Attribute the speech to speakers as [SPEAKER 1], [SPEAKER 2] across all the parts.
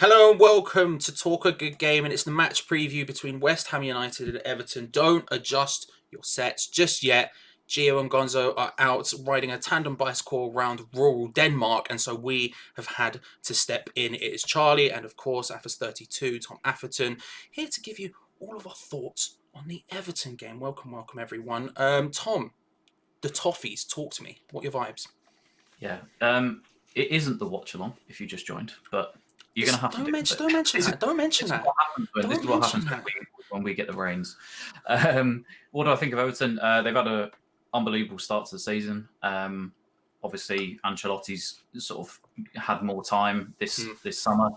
[SPEAKER 1] Hello and welcome to Talk a Good Game, and it's the match preview between West Ham United and Everton. Don't adjust your sets just yet. Gio and Gonzo are out riding a tandem bicycle around rural Denmark, and so we have had to step in. It is Charlie and, of course, AFAS32, Tom Atherton, here to give you all of our thoughts on the Everton game. Welcome, everyone. Tom, the Toffees, talk to me. What are your vibes?
[SPEAKER 2] Yeah, it isn't the watch along if you just joined, but you're going to have to
[SPEAKER 1] Don't mention that. Don't mention that.
[SPEAKER 2] This is what happens when we get the reins. What do I think of Everton? They've had an unbelievable start to the season. Obviously, Ancelotti's sort of had more time this summer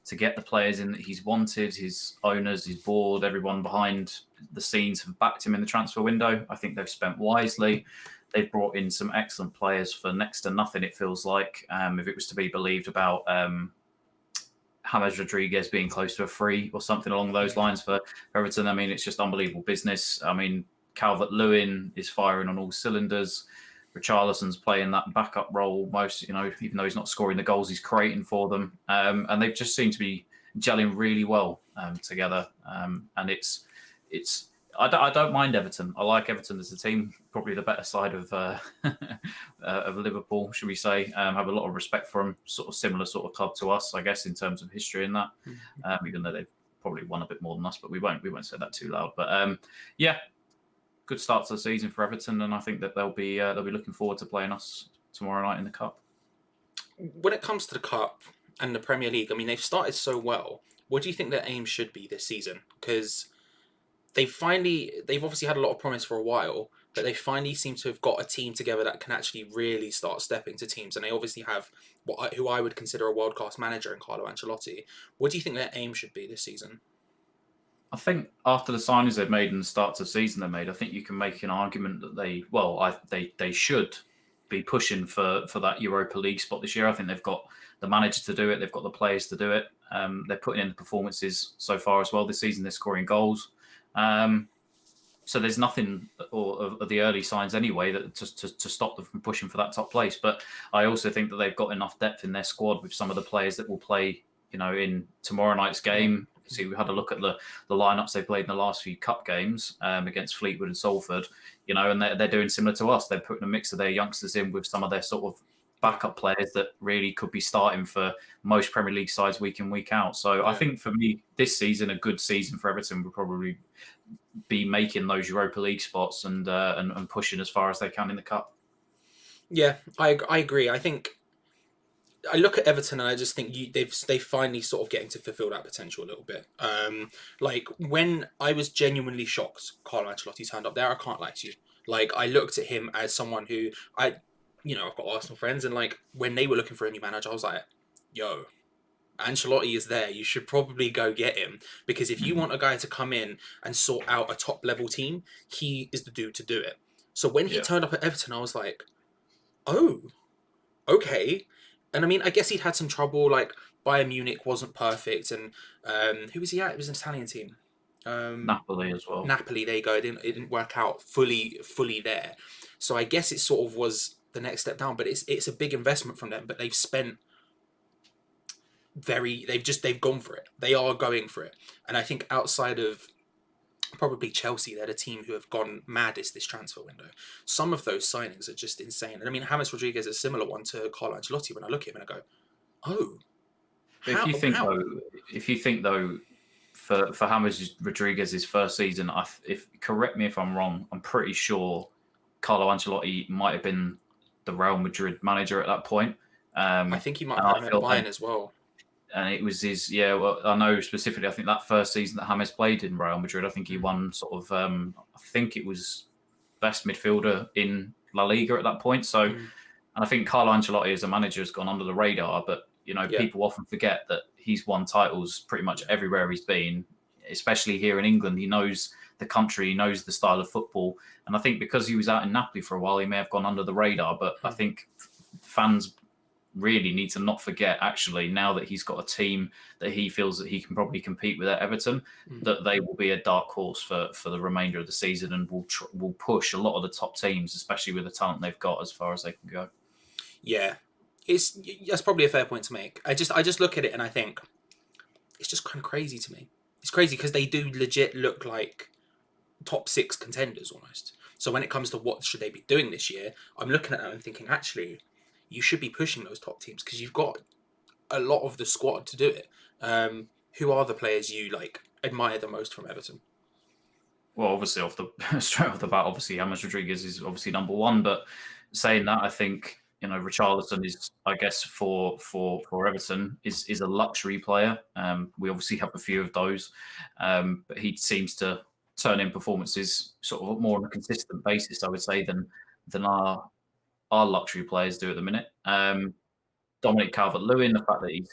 [SPEAKER 2] to get the players in that he's wanted. His owners, his board, everyone behind the scenes have backed him in the transfer window. I think they've spent wisely. They've brought in some excellent players for next to nothing, it feels like, if it was to be believed about James Rodriguez being close to a free or something along those lines for Everton. I mean, it's just unbelievable business. I mean, Calvert-Lewin is firing on all cylinders. Richarlison's playing that backup role even though he's not scoring the goals he's creating for them. And they've just seemed to be gelling really well together. And it's I don't mind Everton. I like Everton as a team, probably the better side of Liverpool, should we say. Have a lot of respect for them, sort of similar sort of club to us, I guess, in terms of history and that, even though they've probably won a bit more than us, but we won't say that too loud. But yeah, good start to the season for Everton, and I think that they'll be looking forward to playing us tomorrow night in the Cup.
[SPEAKER 1] When it comes to the Cup and the Premier League, I mean, they've started so well. What do you think their aim should be this season? Because they've obviously had a lot of promise for a while, but they finally seem to have got a team together that can actually really start stepping to teams. And they obviously have who I would consider a world-class manager in Carlo Ancelotti. What do you think their aim should be this season?
[SPEAKER 2] I think after the signings they've made and the start to the season they made, I think you can make an argument that they should be pushing for that Europa League spot this year. I think they've got the manager to do it. They've got the players to do it. They're putting in the performances so far as well this season. They're scoring goals. So there's nothing of the early signs anyway that to stop them from pushing for that top place. But I also think that they've got enough depth in their squad with some of the players that will play, in tomorrow night's game. See, we had a look at the lineups they played in the last few cup games against Fleetwood and Salford, and they're doing similar to us. They're putting a mix of their youngsters in with some of their sort of backup players that really could be starting for most Premier League sides week in, week out. So I think for me, this season, a good season for Everton would probably be making those Europa League spots and pushing as far as they can in the Cup.
[SPEAKER 1] Yeah, I agree. I think I look at Everton and I just think they finally sort of getting to fulfill that potential a little bit. Like when I was genuinely shocked, Carlo Ancelotti turned up there. I can't lie to you. Like I looked at him as someone who I've got Arsenal friends, and like when they were looking for a new manager, I was like, yo, Ancelotti is there. You should probably go get him, because if you want a guy to come in and sort out a top level team, he is the dude to do it. So when he turned up at Everton, I was like, oh, okay. And I mean, I guess he'd had some trouble. Like Bayern Munich wasn't perfect, and who was he at? It was an Italian team.
[SPEAKER 2] Napoli as well.
[SPEAKER 1] Napoli, there you go. It didn't work out fully there. So I guess it sort of was the next step down. But it's a big investment from them. But they've spent they've gone for it. They are going for it. And I think outside of probably Chelsea, they're the team who have gone maddest this transfer window. Some of those signings are just insane. And I mean, James Rodriguez is a similar one to Carlo Ancelotti. When I look at him and I go, oh,
[SPEAKER 2] if you think though, for James Rodriguez's first season, correct me if I'm wrong, I'm pretty sure Carlo Ancelotti might have been the Real Madrid manager at that point.
[SPEAKER 1] I think he might have been at Bayern as well.
[SPEAKER 2] And it was his, I know specifically, I think that first season that James played in Real Madrid, I think he won sort of, I think it was best midfielder in La Liga at that point. So, and I think Carlo Ancelotti as a manager has gone under the radar, but, people often forget that he's won titles pretty much everywhere he's been, especially here in England. He knows the country, he knows the style of football. And I think because he was out in Napoli for a while, he may have gone under the radar, but I think fans really need to not forget, actually, now that he's got a team that he feels that he can probably compete with at Everton, that they will be a dark horse for the remainder of the season and will push a lot of the top teams, especially with the talent they've got, as far as they can go.
[SPEAKER 1] Yeah, that's probably a fair point to make. I just look at it and I think it's just kind of crazy to me. It's crazy because they do legit look like top 6 contenders almost. So when it comes to what should they be doing this year, I'm looking at them and thinking, actually, you should be pushing those top teams because you've got a lot of the squad to do it. Who are the players you like admire the most from Everton?
[SPEAKER 2] Well, obviously, straight off the bat, obviously, James Rodriguez is obviously number one. But saying that, I think Richarlison is, I guess, for Everton is a luxury player. We obviously have a few of those, but he seems to turn in performances sort of more on a consistent basis, I would say, than our luxury players do at the minute. Dominic Calvert-Lewin, the fact that he's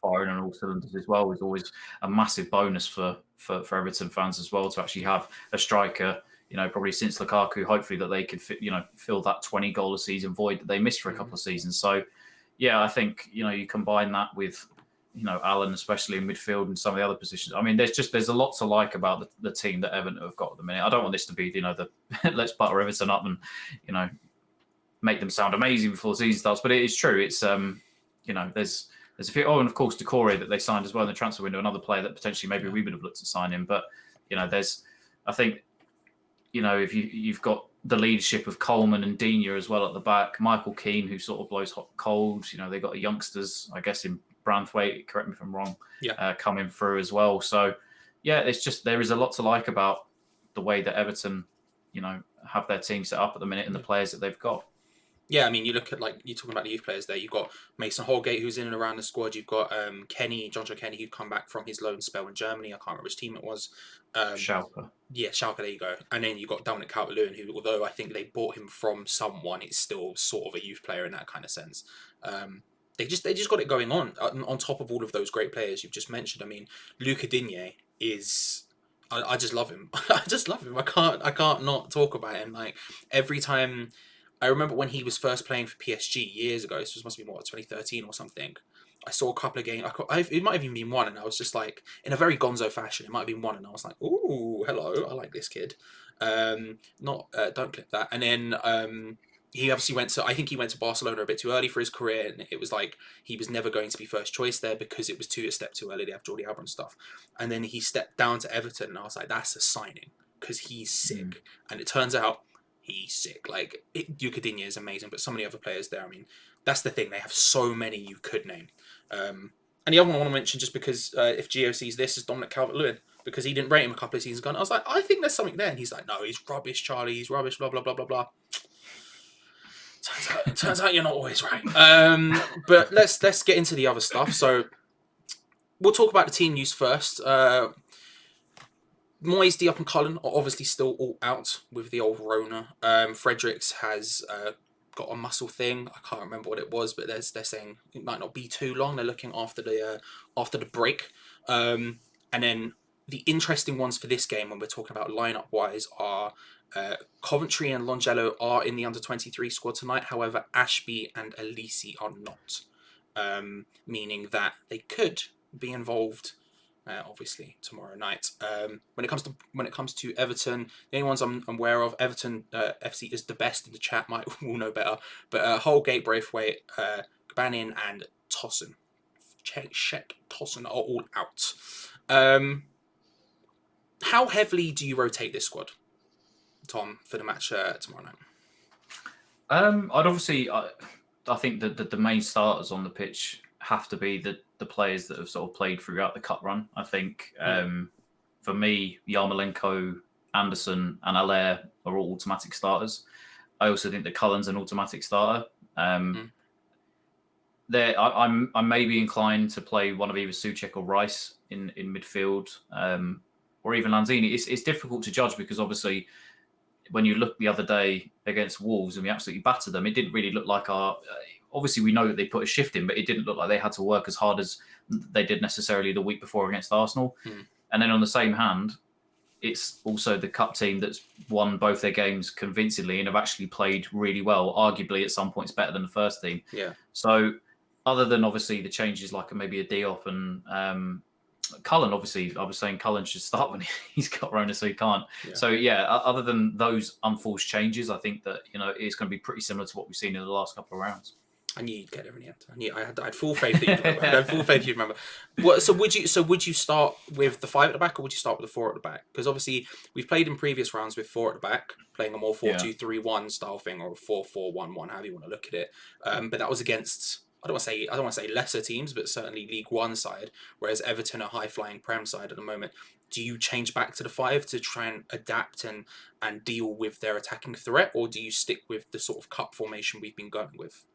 [SPEAKER 2] firing on all cylinders as well is always a massive bonus for Everton fans as well, to actually have a striker, probably since Lukaku, hopefully that they could fill that 20 goal a season void that they missed for a couple of seasons. So yeah, I think you combine that with Alan, especially in midfield and some of the other positions. I mean, there's a lot to like about the team that Everton have got at the minute. I don't want this to be the let's butter Everton up and make them sound amazing before the season starts. But it is true. It's there's a few. Oh, and of course, Decore that they signed as well in the transfer window, another player that potentially maybe we would have looked to sign him. But there's, I think, if you've got the leadership of Coleman and Digne as well at the back, Michael Keane, who sort of blows hot cold. They've got youngsters, I guess, in Branthwaite, correct me if I'm wrong, coming through as well. So yeah, it's just there is a lot to like about the way that Everton, have their team set up at the minute and the players that they've got.
[SPEAKER 1] Yeah, I mean, you look at, like, you're talking about the youth players there. You've got Mason Holgate, who's in and around the squad. You've got Joshua Kenny, who'd come back from his loan spell in Germany. I can't remember which team it was.
[SPEAKER 2] Schalke.
[SPEAKER 1] Yeah, Schalke, there you go. And then you've got Dominic Calvert-Lewin, who, although I think they bought him from someone, it's still sort of a youth player in that kind of sense. They just got it going on top of all of those great players you've just mentioned. I mean, Luca Digne is... I just love him. I just love him. I can't not talk about him. Like, every time... I remember when he was first playing for PSG years ago. This must be more 2013 or something. I saw a couple of games. It might have even been one, and I was just like, in a very gonzo fashion, it might have been one, and I was like, "Ooh, hello, I like this kid." Don't clip that. And then he obviously went to. I think he went to Barcelona a bit too early for his career, and it was like he was never going to be first choice there because it was a step too early. They have Jordi Alba and stuff, and then he stepped down to Everton, and I was like, "That's a signing," because he's sick, and it turns out. He's sick. Like, Luca Digne is amazing, but so many other players there. I mean, that's the thing. They have so many you could name. And the other one I want to mention, just because if Gio sees this, is Dominic Calvert-Lewin, because he didn't rate him a couple of seasons ago. And I was like, I think there's something there. And he's like, no, he's rubbish, Charlie. He's rubbish, blah, blah, blah, blah, blah. Turns out you're not always right. But let's get into the other stuff. So we'll talk about the team news first. Moyes, Diop and Cullen are obviously still all out with the old Rona. Fredericks has got a muscle thing. I can't remember what it was, but they're saying it might not be too long. They're looking after the break. And then the interesting ones for this game, when we're talking about lineup wise, are Coventry and Longello are in the under-23 squad tonight. However, Ashby and Elise are not, meaning that they could be involved. Obviously tomorrow night. When it comes to Everton, the only ones I'm aware of, Everton FC is the best in the chat. Will know better. But Holgate, Braithwaite, Gbanin, and Tossen. Check Tossen are all out. How heavily do you rotate this squad, Tom, for the match tomorrow night?
[SPEAKER 2] I'd obviously, I think that the main starters on the pitch have to be the players that have sort of played throughout the cup run. I think for me, Yarmolenko, Anderson, and Allaire are all automatic starters. I also think that Cullen's an automatic starter. I'm maybe inclined to play one of either Souček or Rice in midfield, or even Lanzini. It's difficult to judge because obviously when you look the other day against Wolves and we absolutely battered them, it didn't really look like our... Obviously, we know that they put a shift in, but it didn't look like they had to work as hard as they did necessarily the week before against Arsenal. And then on the same hand, it's also the cup team that's won both their games convincingly and have actually played really well, arguably at some points better than the first team.
[SPEAKER 1] Yeah.
[SPEAKER 2] So other than obviously the changes like maybe a Diop and Cullen, obviously, I was saying Cullen should start when he's got Rona, so he can't. Yeah. So yeah, other than those unforced changes, I think that it's going to be pretty similar to what we've seen in the last couple of rounds.
[SPEAKER 1] I knew you'd get there in the end. I had full faith that you'd remember. I had full faith you'd remember. What? So would you start with the five at the back, or would you start with the four at the back? Because obviously we've played in previous rounds with four at the back, playing a more four
[SPEAKER 2] Yeah.
[SPEAKER 1] two three one style thing, or a 4-4-1-1, however you want to look at it. But that was against. I don't want to say lesser teams, but certainly League One side. Whereas Everton are high flying Prem side at the moment. Do you change back to the five to try and adapt and deal with their attacking threat, or do you stick with the sort of cup formation we've been going with?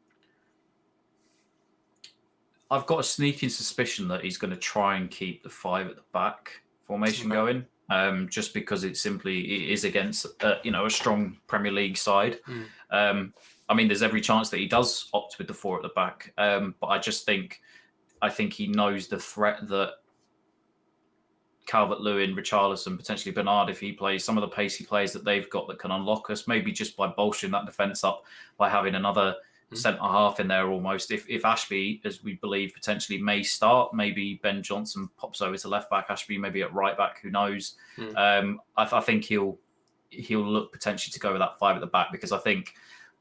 [SPEAKER 2] I've got a sneaking suspicion that he's going to try and keep the five at the back formation
[SPEAKER 1] Okay.
[SPEAKER 2] going, just because it is against a strong Premier League side.
[SPEAKER 1] Mm.
[SPEAKER 2] I mean, there's every chance that he does opt with the four at the back, but I think he knows the threat that Calvert-Lewin, Richarlison, potentially Bernard, if he plays, some of the pacey players that they've got that can unlock us, maybe just by bolstering that defence up by having another centre half in there almost. If Ashby, as we believe, potentially may start, maybe Ben Johnson pops over to left back, Ashby maybe at right back, who knows? I think he'll look potentially to go with that five at the back, because I think,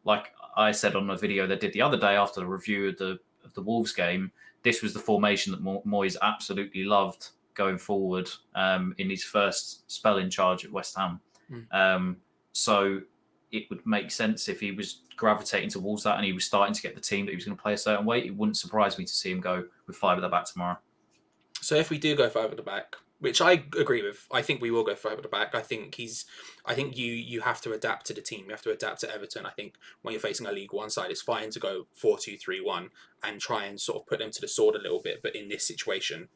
[SPEAKER 2] like I said on a video they did the other day after the review of the Wolves game, this was the formation that Moyes absolutely loved going forward in his first spell in charge at West Ham. So it would make sense if he was gravitating towards that and he was starting to get the team that he was going to play a certain way. It wouldn't surprise me to see him go with five at the back tomorrow.
[SPEAKER 1] So if we do go five at the back, which I agree with, I think we will go five at the back. I think you have to adapt to the team. You have to adapt to Everton. I think when you're facing a League One side, it's fine to go 4-2-3-1 and try and sort of put them to the sword a little bit. But in this situation,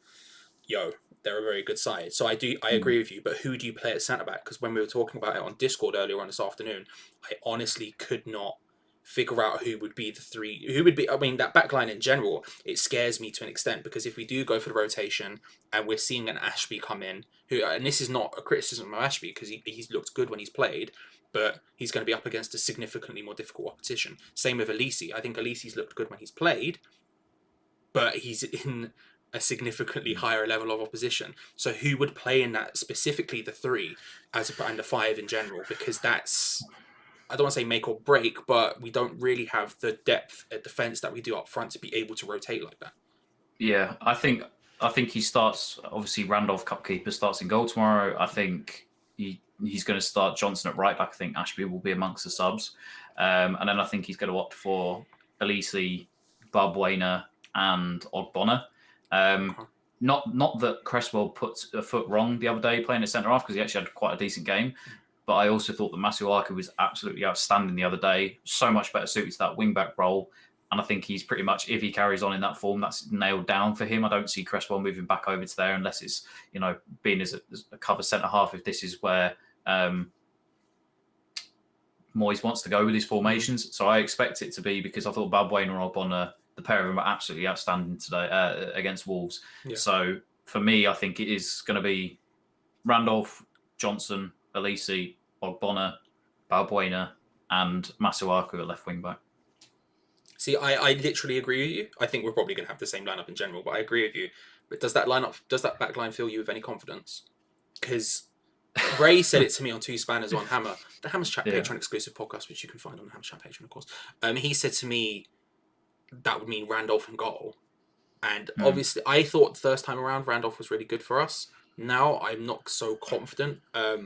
[SPEAKER 1] they're a very good side. So I agree with you. But who do you play at centre back? Because when we were talking about it on Discord earlier on this afternoon, I honestly could not figure out who would be the three. Who would be? I mean, that backline in general, it scares me to an extent, because if we do go for the rotation and we're seeing an Ashby come in, and this is not a criticism of Ashby because he's looked good when he's played, but he's going to be up against a significantly more difficult opposition. Same with Elise. I think Elise's looked good when he's played, but he's in a significantly higher level of opposition. So who would play in that, specifically the three and the five in general? Because that's, I don't want to say make or break, but we don't really have the depth at defence that we do up front to be able to rotate like that.
[SPEAKER 2] Yeah, I think he starts. Obviously, Randolph, cupkeeper, starts in goal tomorrow. I think he's going to start Johnson at right back. I think Ashby will be amongst the subs, and then I think he's going to opt for Elise, Balbuena, and Ogbonna. Not that Cresswell put a foot wrong the other day playing at centre half, because he actually had quite a decent game. But I also thought that Masuaku was absolutely outstanding the other day. So much better suited to that wing-back role. And I think he's pretty much, if he carries on in that form, that's nailed down for him. I don't see Cresswell moving back over to there unless it's, being as a cover centre-half, if this is where Moyes wants to go with his formations. So I expect it to be, because I thought Balbuena or Ogbonna, the pair of them are absolutely outstanding today against Wolves. Yeah. So for me, I think it is going to be Randolph, Johnson, Elise, Ogbonna, Balbuena, and Masuaku at left wing back.
[SPEAKER 1] See, I literally agree with you. I think we're probably going to have the same lineup in general, but I agree with you. But does that backline fill you with any confidence? Because Ray said it to me on Two Spanners on Hammer, the Hammer's Chat Patreon exclusive podcast, which you can find on the Hammer's Chat Patreon, of course. He said to me that would mean Randolph and goal. And obviously, I thought the first time around Randolph was really good for us. Now I'm not so confident.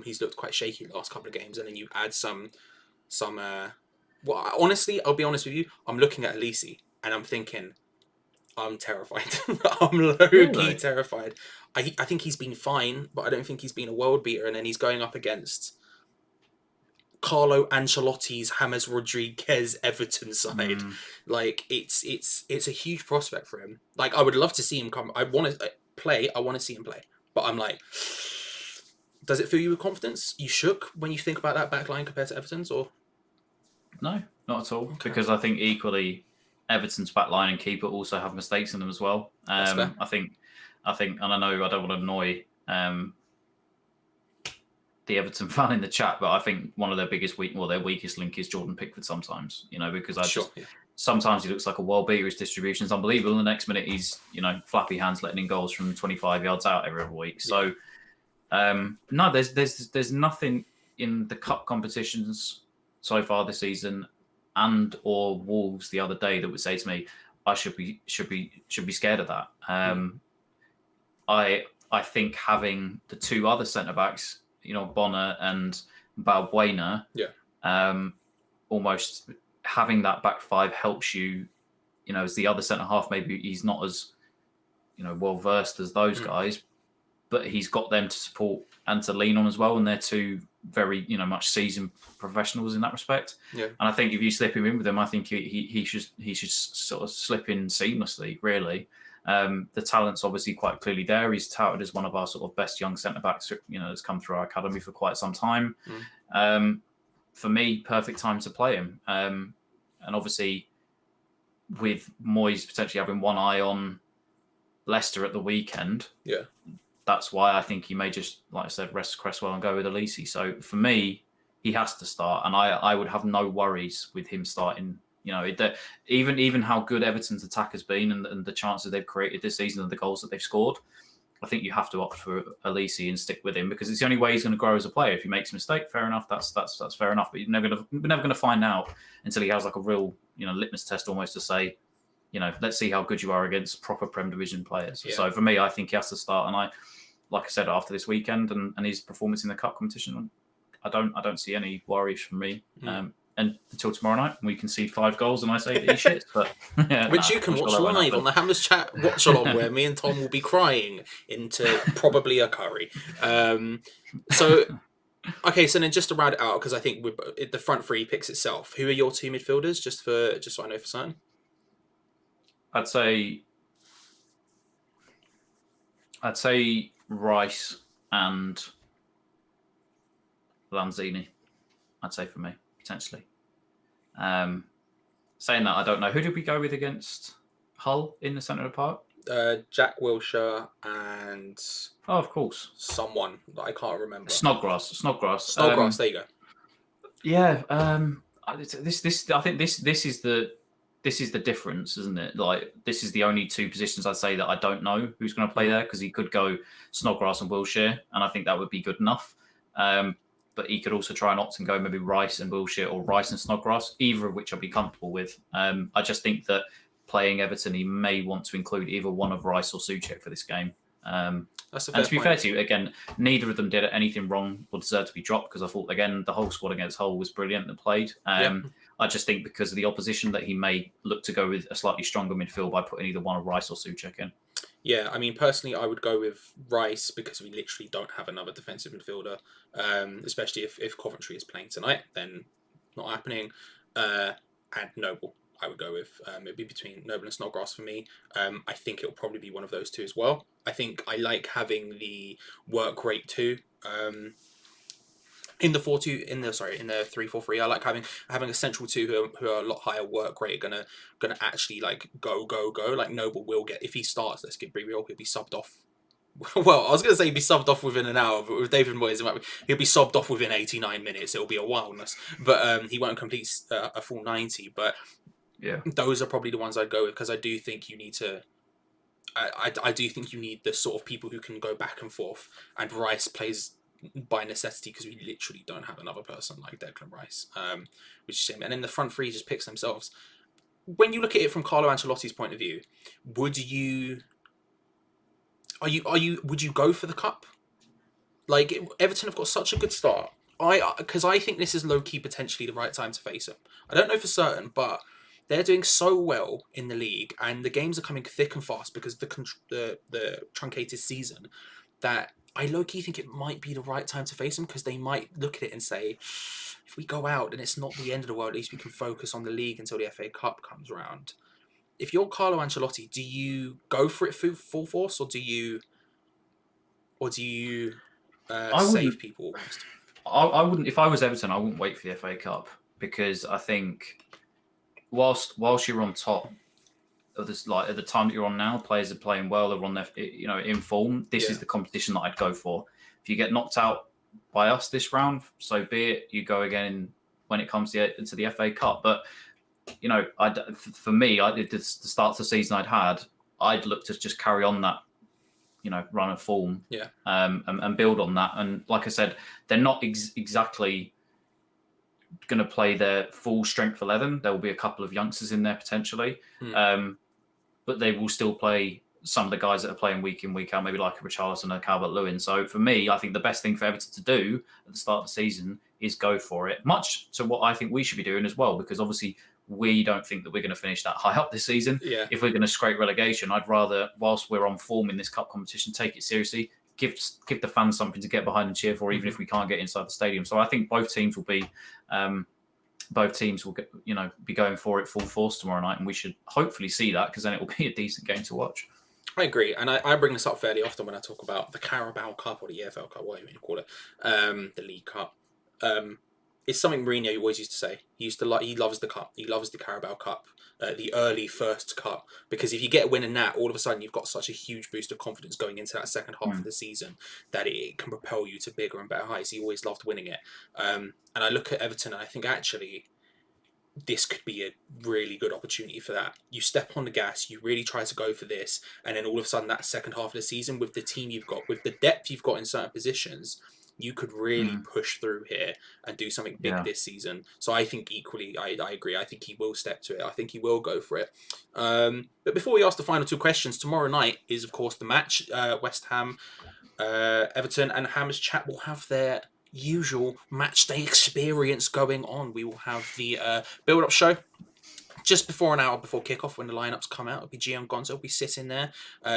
[SPEAKER 1] He's looked quite shaky the last couple of games, and then you add some. Well, honestly, I'll be honest with you. I'm looking at Elise and I'm thinking, I'm terrified. I'm low-key terrified. I think he's been fine, but I don't think he's been a world beater. And then he's going up against Carlo Ancelotti's James Rodriguez Everton side. Like it's a huge prospect for him. Like I would love to see him come. I want to play. I want to see him play. But I'm like, does it fill you with confidence? You shook when you think about that back line compared to Everton's, or?
[SPEAKER 2] No, not at all. Okay. Because I think equally Everton's back line and keeper also have mistakes in them as well. I think, and I know I don't want to annoy the Everton fan in the chat, but I think one of their their weakest link is Jordan Pickford sometimes, because sometimes he looks like a world beater. His distribution is unbelievable. And the next minute he's, flappy hands letting in goals from 25 yards out every other week. So, no, there's nothing in the cup competitions so far this season and or Wolves the other day that would say to me, I should be scared of that. I think having the two other centre backs, Bonner and Balbuena, almost having that back five helps you. As the other centre half, maybe he's not as well versed as those guys, but he's got them to support and to lean on as well, and they're two very much seasoned professionals in that respect.
[SPEAKER 1] Yeah.
[SPEAKER 2] And I think if you slip him in with them, I think he should sort of slip in seamlessly. Really, the talent's obviously quite clearly there. He's touted as one of our sort of best young centre backs. That's come through our academy for quite some time. For me, perfect time to play him. And obviously, with Moyes potentially having one eye on Leicester at the weekend, that's why I think he may just, like I said, rest Cresswell and go with Elise. So for me, he has to start, and I would have no worries with him starting. Even how good Everton's attack has been and the chances they've created this season and the goals that they've scored, I think you have to opt for Elise and stick with him because it's the only way he's going to grow as a player. If he makes a mistake, fair enough, that's fair enough. But you're never going to find out until he has like a real litmus test almost to say, let's see how good you are against proper Prem Division players. Yeah. So for me, I think he has to start. And like I said, after this weekend and his performance in the cup competition, I don't see any worries from me. And until tomorrow night, we can see 5 goals, and I say that he shits. But
[SPEAKER 1] which you can watch live on the Hammers Chat watch along, where me and Tom will be crying into probably a curry. So then just to round it out, because I think the front three picks itself. Who are your 2 midfielders? Just so I know for certain.
[SPEAKER 2] I'd say Rice and Lanzini. I'd say for me, potentially. Saying that, I don't know. Who did we go with against Hull in the centre of the park?
[SPEAKER 1] Jack Wilshere and...
[SPEAKER 2] Oh, of course.
[SPEAKER 1] Someone that I can't remember.
[SPEAKER 2] Snodgrass.
[SPEAKER 1] There you go.
[SPEAKER 2] Yeah. I think this is the difference, isn't it? Like, this is the only 2 positions I'd say that I don't know who's going to play there, because he could go Snodgrass and Wilshere, and I think that would be good enough. But he could also try and opt and go maybe Rice and Wilshere or Rice and Snodgrass, either of which I'd be comfortable with. I just think that playing Everton, he may want to include either one of Rice or Souček for this game.
[SPEAKER 1] That's a fair
[SPEAKER 2] and to be
[SPEAKER 1] point.
[SPEAKER 2] fair to you, again, neither of them did anything wrong or deserved to be dropped, because I thought, again, the whole squad against Hull was brilliant and played. I just think because of the opposition that he may look to go with a slightly stronger midfield by putting either one of Rice or Souček in.
[SPEAKER 1] Yeah, I mean, personally, I would go with Rice because we literally don't have another defensive midfielder, especially if Coventry is playing tonight, then not happening. And Noble, I would go with. It'd be between Noble and Snodgrass for me. I think it'll probably be one of those 2 as well. I think I like having the work rate too. In the 3-4-3, I like having a central 2 who are a lot higher work rate, gonna actually like go. Like Noble will get, if he starts, let's get real, he'll be subbed off. Well, I was gonna say he'd be subbed off within an hour, but with David Moyes, he'll be subbed off within 89 minutes. It'll be a wildness, but he won't complete a full 90. But
[SPEAKER 2] yeah,
[SPEAKER 1] those are probably the ones I'd go with, because I do think you need to. I do think you need the sort of people who can go back and forth, and Rice plays by necessity because we literally don't have another person like Declan Rice, which is a shame. And then the front 3 just picks themselves. When you look at it from Carlo Ancelotti's point of view, would you go for the cup? Like, Everton have got such a good start. Because I think this is low key potentially the right time to face them. I don't know for certain, but they're doing so well in the league, and the games are coming thick and fast because the truncated season, that I low-key think it might be the right time to face them, because they might look at it and say, if we go out and it's not the end of the world, at least we can focus on the league until the FA Cup comes around. If you're Carlo Ancelotti, do you go for it full force, or do you save people almost?
[SPEAKER 2] I wouldn't. If I was Everton, I wouldn't wait for the FA Cup, because I think whilst you're on top of this, like at the time that you're on now, players are playing well, they're on their, in form. This is the competition that I'd go for. If you get knocked out by us this round, so be it. You go again when it comes to the FA Cup. But for me, the start of the season I'd look to just carry on that run of form, and build on that. And like I said, they're not exactly going to play their full strength 11. There will be a couple of youngsters in there potentially, but they will still play some of the guys that are playing week in, week out, maybe like a Richarlison or Calvert-Lewin. So for me, I think the best thing for Everton to do at the start of the season is go for it, much to what I think we should be doing as well, because obviously we don't think that we're going to finish that high up this season.
[SPEAKER 1] Yeah.
[SPEAKER 2] If we're going to scrape relegation, I'd rather, whilst we're on form in this cup competition, take it seriously, give the fans something to get behind and cheer for, even if we can't get inside the stadium. So I think both teams will be be going for it full force tomorrow night, and we should hopefully see that, because then it will be a decent game to watch.
[SPEAKER 1] I agree, and I bring this up fairly often when I talk about the Carabao Cup or the EFL Cup, whatever you call it, the League Cup. It's something Mourinho always used to say. He loves the cup. He loves the Carabao Cup, the early first cup, because if you get a win in that, all of a sudden you've got such a huge boost of confidence going into that second half of the season that it can propel you to bigger and better heights. He always loved winning it. And I look at Everton and I think actually this could be a really good opportunity for that. You step on the gas, you really try to go for this, and then all of a sudden that second half of the season, with the team you've got, with the depth you've got in certain positions, you could really push through here and do something big this season. So I think equally, I agree. I think he will step to it. I think he will go for it. But before we ask the final two questions, tomorrow night is, of course, the match. West Ham, Everton, and Hammers Chat will have their usual match day experience going on. We will have the build-up show just before an hour before kickoff, when the lineups come out. It'll be Gio and Gonzo will be sitting there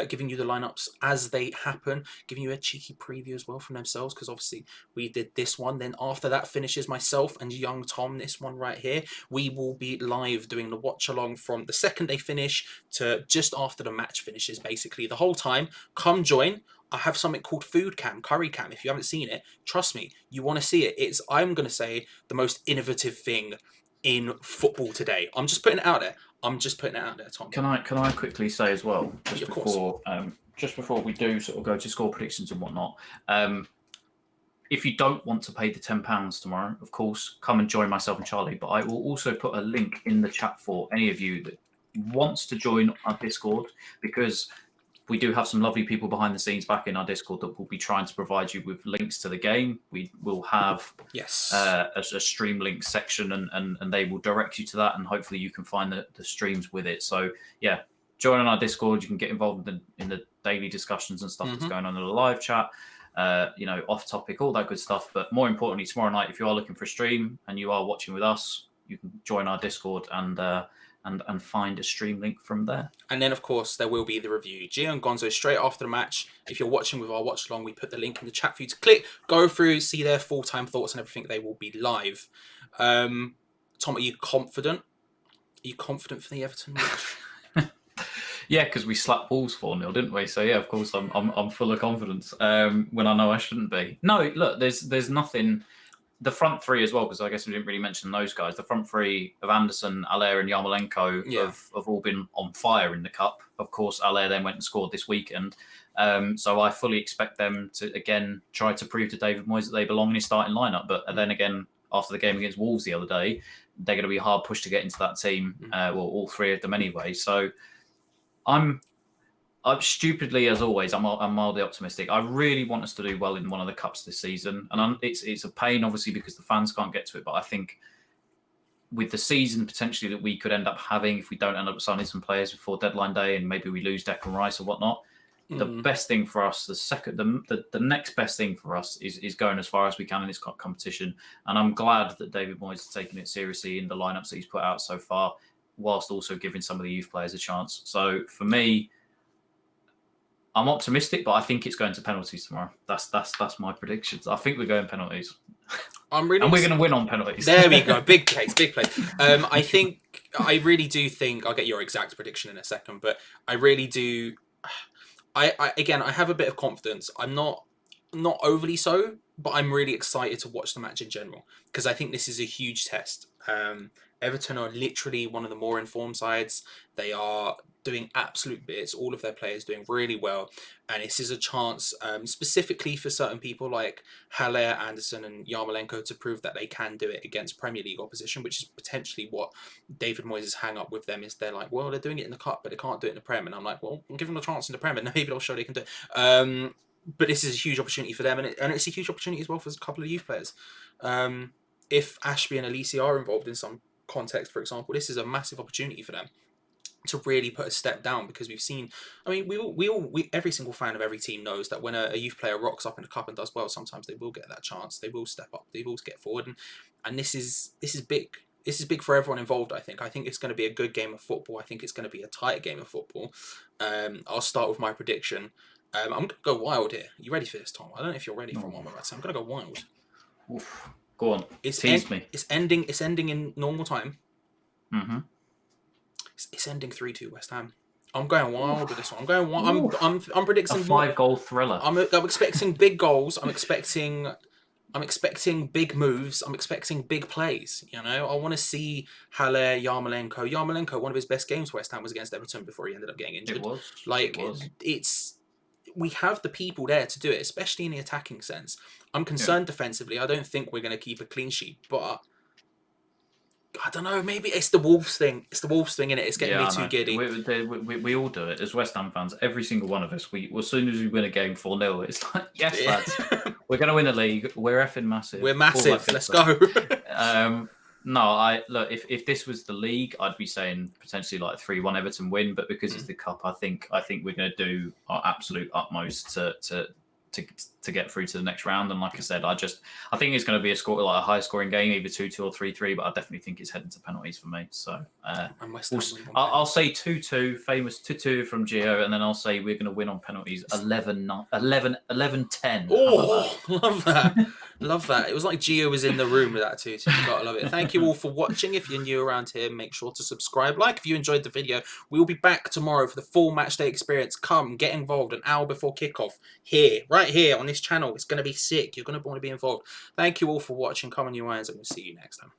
[SPEAKER 1] giving you the lineups as they happen, giving you a cheeky preview as well from themselves, because obviously we did this one. Then after that finishes myself and young Tom, this one right here. We will be live doing the watch along from the second they finish to just after the match finishes, basically the whole time. Come join. I have something called Food Cam, Curry Cam. If you haven't seen it, trust me, you want to see it. It's, I'm going to say, the most innovative thing in football today. I'm just putting it out there. Tom.
[SPEAKER 2] Can I quickly say as well, just before we do sort of go to score predictions and whatnot, if you don't want to pay the £10 tomorrow, of course, come and join myself and Charlie. But I will also put a link in the chat for any of you that wants to join our Discord, because we do have some lovely people behind the scenes back in our Discord that will be trying to provide you with links to the game. We will have a stream link section, and they will direct you to that, and hopefully you can find the streams with it. So yeah, join on our Discord. You can get involved in the daily discussions and stuff that's going on in the live chat, off topic, all that good stuff. But more importantly, tomorrow night, if you are looking for a stream and you are watching with us, you can join our Discord and find a stream link from there.
[SPEAKER 1] And then, of course, there will be the review. Gio and Gonzo straight after the match. If you're watching with our watch along, we put the link in the chat for you to click, go through, see their full-time thoughts and everything. They will be live. Tom, are you confident? Are you confident for the Everton match?
[SPEAKER 2] Yeah, because we slapped Wolves 4-0, didn't we? So yeah, of course, I'm full of confidence when I know I shouldn't be. No, look, there's nothing. The front three as well, because I guess we didn't really mention those guys. The front three of Anderson, Allaire and Yarmolenko have all been on fire in the Cup. Of course, Allaire then went and scored this weekend. So I fully expect them to, again, try to prove to David Moyes that they belong in his starting lineup. But then again, after the game against Wolves the other day, they're going to be hard pushed to get into that team. All three of them anyway. So I'm stupidly, as always, I'm mildly optimistic. I really want us to do well in one of the cups this season, and it's a pain, obviously, because the fans can't get to it. But I think with the season potentially that we could end up having, if we don't end up signing some players before deadline day, and maybe we lose Declan Rice or whatnot, the best thing for us, the next best thing for us is going as far as we can in this competition. And I'm glad that David Moyes has taken it seriously in the lineups that he's put out so far, whilst also giving some of the youth players a chance. So for me, I'm optimistic, but I think it's going to penalties tomorrow. That's my predictions. I think we're going penalties.
[SPEAKER 1] And we're
[SPEAKER 2] going to win on penalties.
[SPEAKER 1] There we go. Big place. I really do think, I'll get your exact prediction in a second, but I really do. I have a bit of confidence. I'm not overly so, but I'm really excited to watch the match in general, because I think this is a huge test. Everton are literally one of the more informed sides. They are doing absolute bits. All of their players doing really well. And this is a chance specifically for certain people like Haller, Anderson and Yarmolenko to prove that they can do it against Premier League opposition, which is potentially what David Moyes' hang up with them is. They're like, well, they're doing it in the Cup, but they can't do it in the Prem. And I'm like, well, give them a chance in the Prem and maybe they'll show they can do it. But this is a huge opportunity for them, and it's a huge opportunity as well for a couple of youth players. if Ashby and Elise are involved in some context, for example, this is a massive opportunity for them to really put a step down, because we've seen. I mean, every single fan of every team knows that when a youth player rocks up in a cup and does well, sometimes they will get that chance. They will step up. They will get forward, and this is big. This is big for everyone involved. I think it's going to be a good game of football. I think it's going to be a tight game of football. I'll start with my prediction. I'm going to go wild here. You ready for this, Tom? I don't know if you're ready for what I'm about to say. I'm going to go wild.
[SPEAKER 2] Oof. Go on.
[SPEAKER 1] Tease
[SPEAKER 2] me.
[SPEAKER 1] It's ending in normal time.
[SPEAKER 2] Mm-hmm.
[SPEAKER 1] It's ending 3-2 West Ham. I'm going wild with this one. I'm going wild. I'm predicting
[SPEAKER 2] a 5-goal thriller.
[SPEAKER 1] I'm expecting big goals. I'm expecting big moves. I'm expecting big plays. You know, I want to see Haller, Yarmolenko. Yarmolenko, one of his best games for West Ham was against Everton before he ended up getting injured.
[SPEAKER 2] It was.
[SPEAKER 1] It's we have the people there to do it, especially in the attacking sense. I'm concerned defensively. I don't think we're going to keep a clean sheet, but I don't know. Maybe it's the Wolves thing. It's the Wolves thing, innit? It's getting me too giddy.
[SPEAKER 2] We all do it as West Ham fans. Every single one of us. As soon as we win a game 4-0, it's like, yes, lads, we're going to win a league. We're effing massive.
[SPEAKER 1] We're massive. Let's go.
[SPEAKER 2] No, look. If this was the league, I'd be saying potentially like 3-1 Everton win. But because it's the cup, I think we're going to do our absolute utmost to get through to the next round. And like I said, I think it's going to be a high scoring game, either 2-2 or 3-3. But I definitely think it's heading to penalties for me. So I'll say 2-2, famous 2-2 from Gio, and then I'll say we're going to win on penalties 11-10.
[SPEAKER 1] Oh, love that. Love that. It was like Gio was in the room with that too. You gotta love it. Thank you all for watching. If you're new around here, make sure to subscribe. If you enjoyed the video. We'll be back tomorrow for the full match day experience. Come, get involved an hour before kickoff. Right here on this channel. It's gonna be sick. You're gonna want to be involved. Thank you all for watching. Come on, you irons, and we'll see you next time.